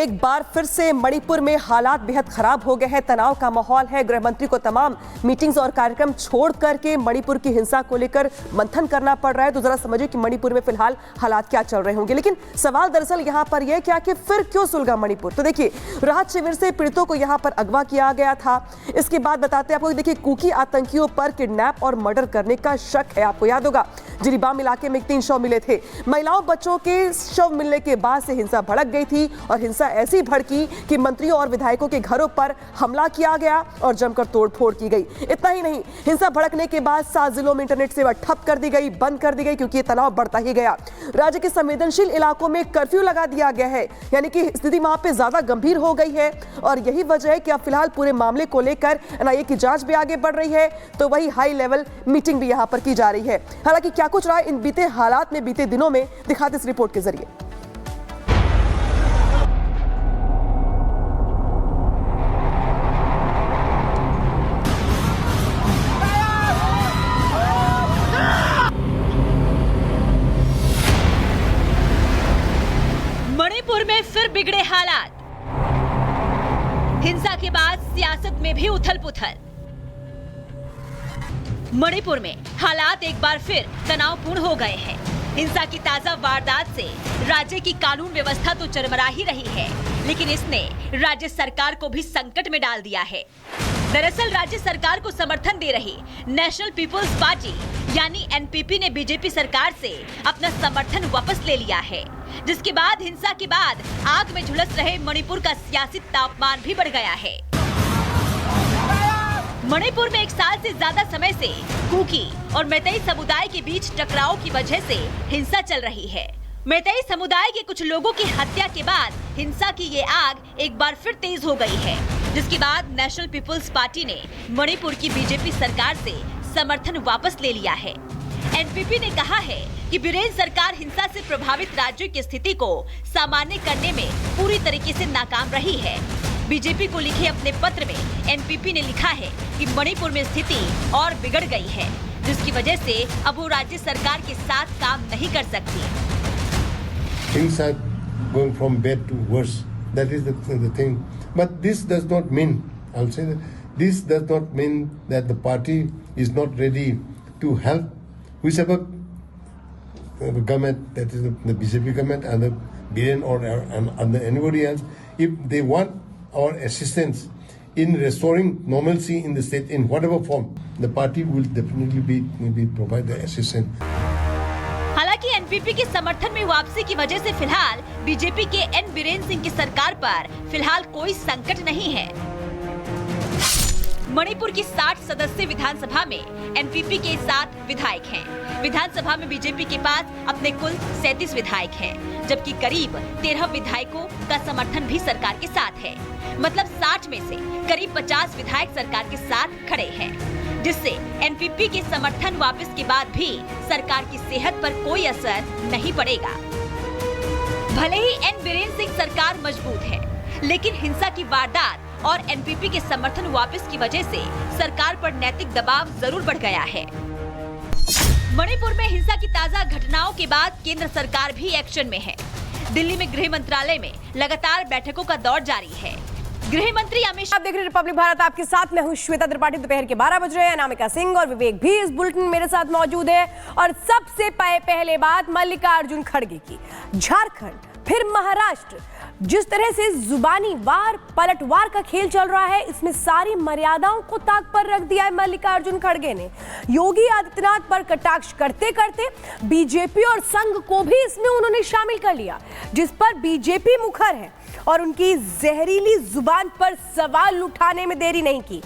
एक बार फिर से मणिपुर में हालात बेहद खराब हो गए हैं। तनाव का माहौल है। गृह मंत्री को तमाम मीटिंग्स और कार्यक्रम छोड़ करके मणिपुर की हिंसा को लेकर मंथन करना पड़ रहा है। तो जरा समझिए कि मणिपुर में फिलहाल हालात क्या चल रहे होंगे। लेकिन सवाल दरअसल यहां पर यह कि आखिर फिर क्यों सुलगा मणिपुर। तो देखिए, राहत शिविर से पीड़ितों को यहां पर अगवा किया गया था। इसके बाद बताते हैं आपको, देखिए कुकी आतंकियों पर किडनैप और मर्डर करने का शक है। आपको याद होगा जिरीबाम इलाके में 3 शव मिले थे। महिलाओं बच्चों के शव मिलने के बाद से हिंसा भड़क गई थी और हिंसा ऐसी भड़की कि मंत्रियों और विधायकों के घरों पर हमला किया गया और जमकर तोड़फोड़ की गई। इतना ही नहीं, हिंसा भड़कने के बाद 7 जिलों में इंटरनेट सेवा ठप कर दी गई, बंद कर दी गई, क्योंकि ये तनाव बढ़ता ही गया। राज्य के संवेदनशील इलाकों में कर्फ्यू लगा दिया गया है, यानी कि स्थिति वहां पे ज्यादा गंभीर हो गई है। और यही वजह है कि अब फिलहाल पूरे मामले को लेकर एनआईए की जांच भी आगे बढ़ रही है। तो वही हाई लेवल मीटिंग भी यहां पर की जा रही है। हालांकि क्या कुछ रहा इन बीते हालात में बीते दिनों में, दिखाते इस रिपोर्ट के जरिए। मणिपुर में फिर बिगड़े हालात। हिंसा के बाद सियासत में भी उथल-पुथल। मणिपुर में हालात एक बार फिर तनावपूर्ण हो गए हैं। हिंसा की ताजा वारदात से राज्य की कानून व्यवस्था तो चरमरा ही रही है, लेकिन इसने राज्य सरकार को भी संकट में डाल दिया है। दरअसल राज्य सरकार को समर्थन दे रही नेशनल पीपुल्स पार्टी यानी एनपीपी ने बीजेपी सरकार से अपना समर्थन वापस ले लिया है, जिसके बाद हिंसा के बाद आग में झुलस रहे मणिपुर का सियासी तापमान भी बढ़ गया है। मणिपुर में 1 साल से ज्यादा समय से कुकी और मैतेई समुदाय के बीच टकराव की वजह से हिंसा चल रही है। मैतेई समुदाय के कुछ लोगों की हत्या के बाद हिंसा की ये आग एक बार फिर तेज हो गई है, जिसके बाद नेशनल पीपुल्स पार्टी ने मणिपुर की बीजेपी सरकार से समर्थन वापस ले लिया है। एनपीपी ने कहा है कि बीरेन सरकार हिंसा से प्रभावित राज्यों की स्थिति को सामान्य करने में पूरी तरीके से नाकाम रही है। बीजेपी को लिखे अपने पत्र में एनपीपी ने लिखा है कि मणिपुर में स्थिति और बिगड़ गई है, जिसकी वजह से अब वो राज्य सरकार के साथ काम नहीं कर सकती। Things are going from bad to worse. That is the thing. But this does not mean, I'll say that, this does not mean that the party is not ready to help whichever government, that is the BJP government and the BN or anybody else, if they want our assistance in restoring normalcy in the state in whatever form, the party will definitely be provide the assistance. हालांकि NPP के समर्थन में वापसी की वजह से फिलहाल BJP के एन बीरेन सिंह की सरकार पर फिलहाल कोई संकट नहीं है। मणिपुर की 60 सदस्य विधानसभा में एनपीपी के 7 विधायक हैं। विधानसभा में बीजेपी के पास अपने कुल 37 विधायक हैं, जबकि करीब 13 विधायकों का समर्थन भी सरकार के साथ है। मतलब 60 में से करीब 50 विधायक सरकार के साथ खड़े हैं, जिससे एनपीपी के समर्थन वापस के बाद भी सरकार की सेहत पर कोई असर नहीं पड़ेगा। भले ही एन बीरेन सिंह सरकार मजबूत है, लेकिन हिंसा की वारदात और एनपीपी के समर्थन वापस की वजह से सरकार पर नैतिक दबाव जरूर बढ़ गया है। मणिपुर में हिंसा की ताजा घटनाओं के बाद केंद्र सरकार भी एक्शन में है। दिल्ली में गृह मंत्रालय में लगातार बैठकों का दौर जारी है। गृह मंत्री अमित शाह। आप देख रहे हैं रिपब्लिक भारत, आपके साथ मैं हूं श्वेता त्रिपाठी। दोपहर के 12 बज रहे हैं। अनामिका सिंह और विवेक भी इस बुलेटिन मेरे साथ मौजूद है। और सबसे पहले बात मल्लिकार्जुन खड़गे की। झारखंड फिर महाराष्ट्र, जिस तरह से जुबानी वार पलटवार का खेल चल रहा है, इसमें सारी मर्यादाओं को ताक पर रख दिया है मल्लिकार्जुन खड़गे ने। योगी आदित्यनाथ पर कटाक्ष करते करते बीजेपी और संघ को भी इसमें उन्होंने शामिल कर लिया, जिस पर बीजेपी मुखर है और उनकी जहरीली जुबान पर सवाल उठाने में देरी नहीं की।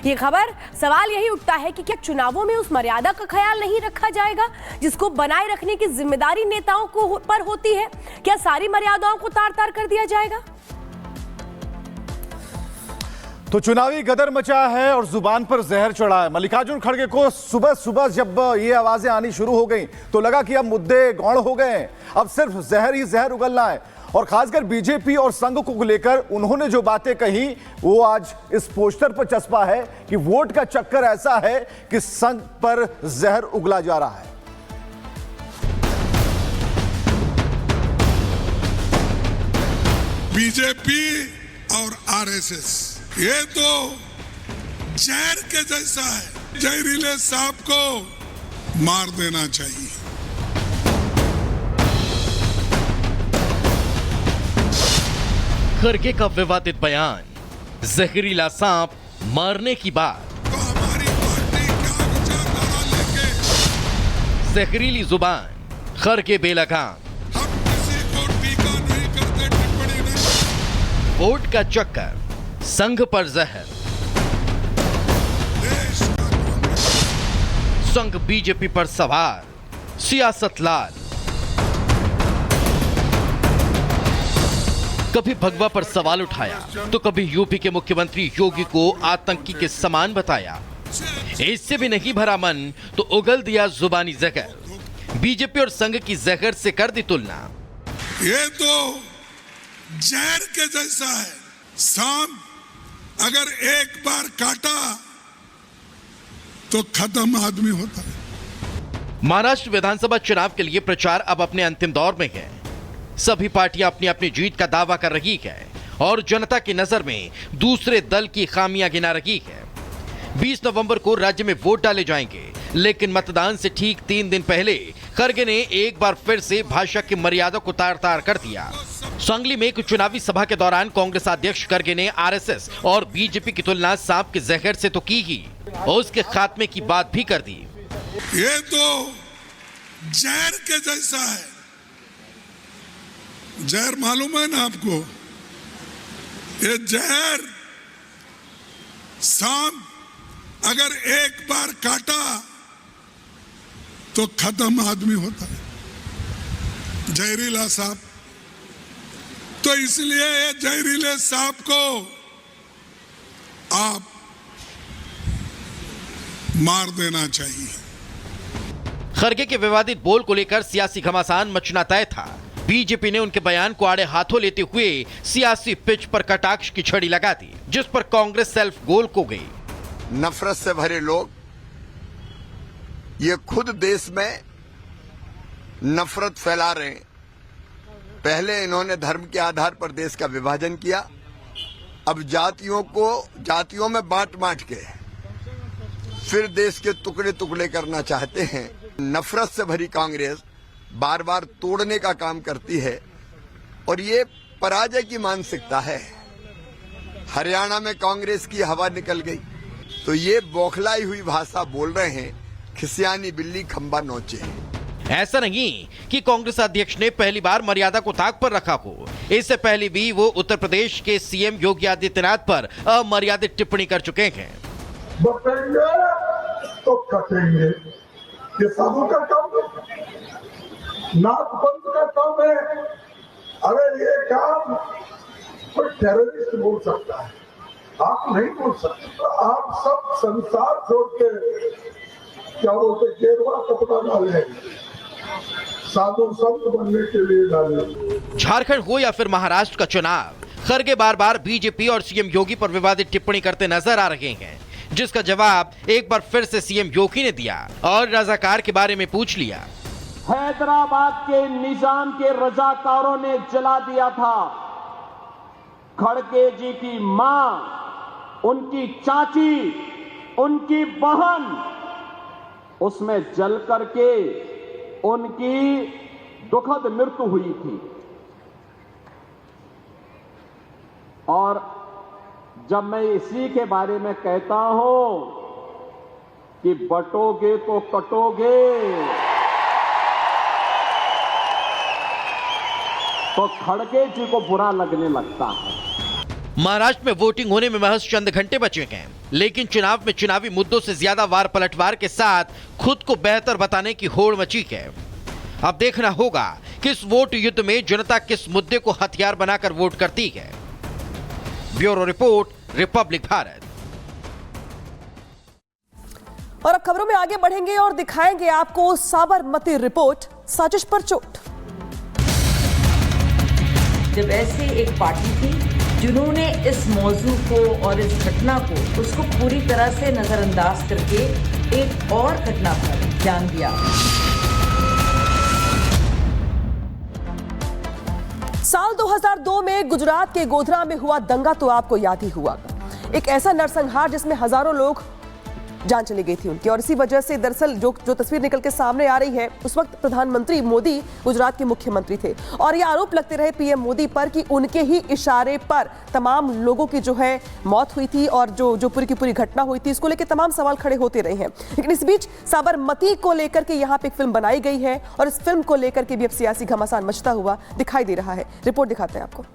ये खबर सवाल यही उठता है कि क्या चुनावों में उस मर्यादा का ख्याल नहीं रखा जाएगा जिसको बनाए रखने की जिम्मेदारी नेताओं को पर होती है? क्या सारी मर्यादाओं को तार तार कर दिया जाएगा? तो चुनावी गदर मचा है और जुबान पर जहर चढ़ा है। मल्लिकार्जुन खड़गे को सुबह सुबह जब ये आवाजें आनी शुरू हो गई तो लगा कि अब मुद्दे गौण हो गए हैं, अब सिर्फ जहर ही जहर उगलना है। और खासकर बीजेपी और संघ को लेकर उन्होंने जो बातें कही वो आज इस पोस्टर पर चस्पा है कि वोट का चक्कर ऐसा है कि संघ पर जहर उगला जा रहा है। बीजेपी और आरएसएस ये तो जहर के जैसा है। जहरीले सांप को मार देना चाहिए। खड़गे का विवादित बयान, जहरीला सांप मारने की बात। तो हमारी पार्टी क्या विचारधारा लेके जहरीली जुबान, खड़गे बेलगाम। हम किसी को टीका नहीं करते, टिप्पणी नहीं। वोट का चक्कर, संघ पर जहर। देश का कांग्रेस संघ बीजेपी पर सवार, सियासत लाल। कभी भगवा पर सवाल उठाया तो कभी यूपी के मुख्यमंत्री योगी को आतंकी के समान बताया। इससे भी नहीं भरा मन तो उगल दिया जुबानी जहर। बीजेपी और संघ की जहर से कर दी तुलना। ये तो जहर के जैसा है। सांप अगर एक बार काटा तो खत्म आदमी होता है। महाराष्ट्र विधानसभा चुनाव के लिए प्रचार अब अपने अंतिम दौर में है। सभी पार्टियां अपनी अपनी जीत का दावा कर रही है और जनता की नजर में दूसरे दल की खामियां गिना रही है। 20 नवंबर को राज्य में वोट डाले जाएंगे, लेकिन मतदान से ठीक 3 दिन पहले खड़गे ने एक बार फिर से भाषा की मर्यादा को तार-तार कर दिया। सांगली में एक चुनावी सभा के दौरान कांग्रेस अध्यक्ष खड़गे ने आरएसएस और बीजेपी की तुलना सांप के जहर से तो की ही और उसके खात्मे की बात भी कर दी। ये तो जहर के जैसा है। जहर मालूम है ना आपको? ये जहर सांप अगर एक बार काटा तो खत्म आदमी होता है। जहरीला सांप। तो इसलिए ये जहरीले सांप को आप मार देना चाहिए। खड़गे के विवादित बोल को लेकर सियासी घमासान मचना तय था। बीजेपी ने उनके बयान को आड़े हाथों लेते हुए सियासी पिच पर कटाक्ष की छड़ी लगा दी, जिस पर कांग्रेस सेल्फ गोल को गई। नफरत से भरे लोग ये खुद देश में नफरत फैला रहे हैं। पहले इन्होंने धर्म के आधार पर देश का विभाजन किया, अब जातियों में बांट के फिर देश के टुकड़े टुकड़े करना चाहते हैं। नफरत से भरी कांग्रेस बार बार तोड़ने का काम करती है और ये पराजय की मानसिकता है। हरियाणा में कांग्रेस की हवा निकल गई तो ये बौखलाई हुई भाषा बोल रहे हैं, खिसियानी बिल्ली खंबा नोचे। ऐसा नहीं कि कांग्रेस अध्यक्ष ने पहली बार मर्यादा को ताक पर रखा हो। इससे पहले भी वो उत्तर प्रदेश के सीएम योगी आदित्यनाथ पर अमर्यादित टिप्पणी कर चुके हैं। बटेंगे तो कटेंगे, ये साधु का काम है, नाथपंथ का काम है। अरे ये काम कोई टेररिस्ट बोल सकता है, आप नहीं बोल सकते। तो आप सब संसार छोड़ के क्या बोलते गेरुआ कपड़ा डाले, साधु संत बनने के लिए डाले। झारखंड हो या फिर महाराष्ट्र का चुनाव, खड़गे बार बार बीजेपी और सीएम योगी पर विवादित टिप्पणी करते नजर आ रहे हैं, जिसका जवाब एक बार फिर से सीएम योगी ने दिया और रजाकार के बारे में पूछ लिया। हैदराबाद के निजाम के रजाकारों ने जला दिया था। खड़गे जी की मां, उनकी चाची, उनकी बहन उसमें जल करके उनकी दुखद मृत्यु हुई थी। और जब मैं इसी के बारे में कहता हूं कि बटोगे तो कटोगे, तो खड़गे जी को बुरा लगने लगता है। महाराष्ट्र में वोटिंग होने में महज चंद घंटे बचे हैं, लेकिन चुनाव में चुनावी मुद्दों से ज्यादा वार पलटवार के साथ खुद को बेहतर बताने की होड़ मची है। अब देखना होगा कि इस वोट युद्ध में जनता किस मुद्दे को हथियार बनाकर वोट करती है। Bureau report, Republic Bharat. और अब खबरों में आगे बढ़ेंगे और दिखाएंगे आपको साबरमती रिपोर्ट, साजिश पर चोट। जब ऐसे एक पार्टी थी जिन्होंने इस मौजू को और इस घटना को उसको पूरी तरह से नजरअंदाज करके एक और घटना पर ध्यान दिया। साल 2002 में गुजरात के गोधरा में हुआ दंगा तो आपको याद ही हुआ। एक ऐसा नरसंहार जिसमें हजारों लोग जान चली गई थी उनकी, और इसी वजह से दरअसल जो तस्वीर निकल के सामने आ रही है, उस वक्त प्रधानमंत्री मोदी गुजरात के मुख्यमंत्री थे और ये आरोप लगते रहे पीएम मोदी पर कि उनके ही इशारे पर तमाम लोगों की जो है मौत हुई थी और जो पूरी की पूरी घटना हुई थी, इसको लेकर तमाम सवाल खड़े होते रहे हैं। लेकिन इस बीच साबरमती को लेकर के यहाँ पे एक फिल्म बनाई गई है और इस फिल्म को लेकर के भी अब सियासी घमासान मचता हुआ दिखाई दे रहा है। रिपोर्ट दिखाते हैं आपको।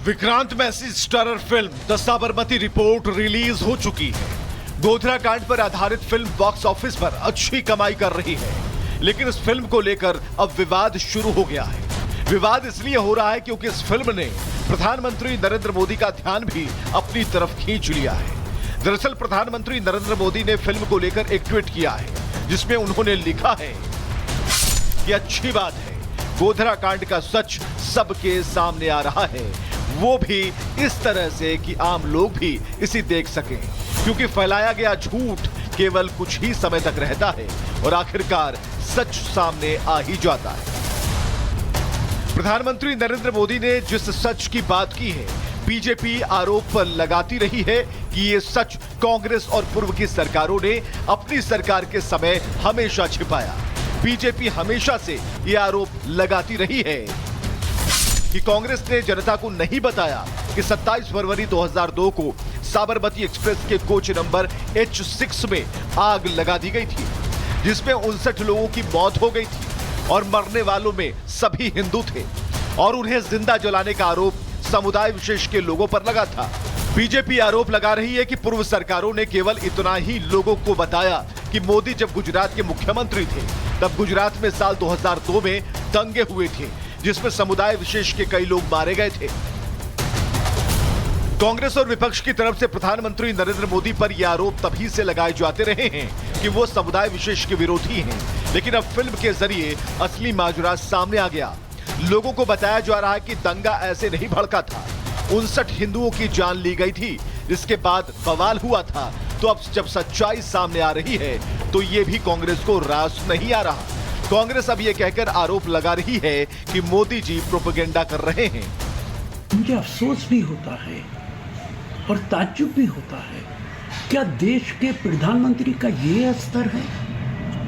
Vikrant Massey starrer film the Sabarmati report release हो चुकी है। गोधरा कांड पर आधारित फिल्म बॉक्स ऑफिस पर अच्छी कमाई कर रही है, लेकिन इस फिल्म को लेकर अब विवाद शुरू हो गया है। विवाद इसलिए हो रहा है क्योंकि इस फिल्म ने प्रधानमंत्री नरेंद्र मोदी का ध्यान भी अपनी तरफ खींच लिया है। दरअसल प्रधानमंत्री नरेंद्र मोदी ने फिल्म को लेकर एक ट्वीट किया है, जिसमें उन्होंने लिखा है कि अच्छी बात है, गोधरा कांड का सच सबके सामने आ रहा है, वो भी इस तरह से कि आम लोग भी इसे देख सकें, क्योंकि फैलाया गया झूठ केवल कुछ ही समय तक रहता है और आखिरकार सच सामने आ ही जाता है। प्रधानमंत्री नरेंद्र मोदी ने जिस सच की बात की है, बीजेपी आरोप पर लगाती रही है कि ये सच कांग्रेस और पूर्व की सरकारों ने अपनी सरकार के समय हमेशा छिपाया। बीजेपी हमेशा से ये आरोप लगाती रही है कि कांग्रेस ने जनता को नहीं बताया कि 27 फरवरी 2002 को साबरमती एक्सप्रेस के कोच नंबर H6 में आग लगा दी गई थी, जिसमें 59 लोगों की मौत हो गई थी और मरने वालों में सभी हिंदू थे और उन्हें जिंदा जलाने का आरोप समुदाय विशेष के लोगों पर लगा था। बीजेपी आरोप लगा रही है कि पूर्व सरकारों ने केवल इतना ही लोगों को बताया कि मोदी जब गुजरात के मुख्यमंत्री थे, तब गुजरात में साल 2002 में दंगे हुए थे, जिसमें समुदाय विशेष के कई लोग मारे गए थे। कांग्रेस और विपक्ष की तरफ से प्रधानमंत्री नरेंद्र मोदी पर यह आरोप तभी से लगाए जाते रहे हैं कि वो समुदाय विशेष के विरोधी हैं, लेकिन अब फिल्म के जरिए असली माजरा सामने आ गया। लोगों को बताया जा रहा है कि दंगा ऐसे नहीं भड़का था, 59 हिंदुओं की जान ली गई थी, जिसके बाद बवाल हुआ था। तो अब जब सच्चाई सामने आ रही है तो ये भी कांग्रेस को रास नहीं आ रहा। कांग्रेस अब ये कहकर आरोप लगा रही है कि मोदी जी प्रोपेगेंडा कर रहे हैं। मुझे अफसोस भी होता है और ताज्जुब भी होता है, क्या देश के प्रधानमंत्री का ये स्तर है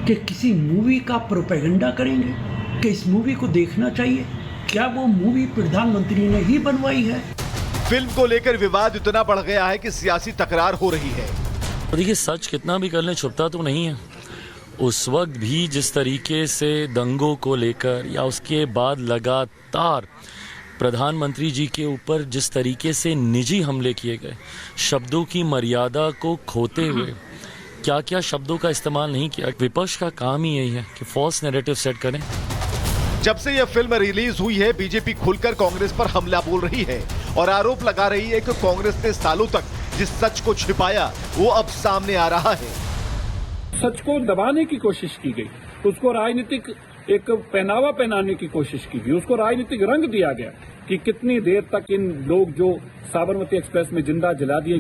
कि किसी मूवी का प्रोपेगेंडा करेंगे कि इस मूवी को देखना चाहिए? क्या वो मूवी प्रधानमंत्री ने ही बनवाई है? फिल्म को लेकर विवाद इतना बढ़ गया है कि सियासी तकरार हो रही है। देखिए, सच कितना भी कर लें छुपता तो नहीं है। उस वक्त भी जिस तरीके से दंगों को लेकर या उसके बाद लगातार प्रधानमंत्री जी के ऊपर जिस तरीके से निजी हमले किए गए, शब्दों की मर्यादा को खोते हुए क्या क्या शब्दों का इस्तेमाल नहीं किया। विपक्ष का काम ही यही है कि फॉल्स नैरेटिव सेट करें। जब से यह फिल्म रिलीज हुई है, बीजेपी खुलकर कांग्रेस पर हमला बोल रही है और आरोप लगा रही है कि कांग्रेस ने सालों तक जिस सच को छिपाया वो अब सामने आ रहा है। सच को दबाने की कोशिश की गई, उसको राजनीतिक एक पहनावा पहनाने की कोशिश की गई, उसको राजनीतिक रंग दिया गया कि कितनी देर तक इन लोग जो साबरमती एक्सप्रेस में जिंदा जला दिए गए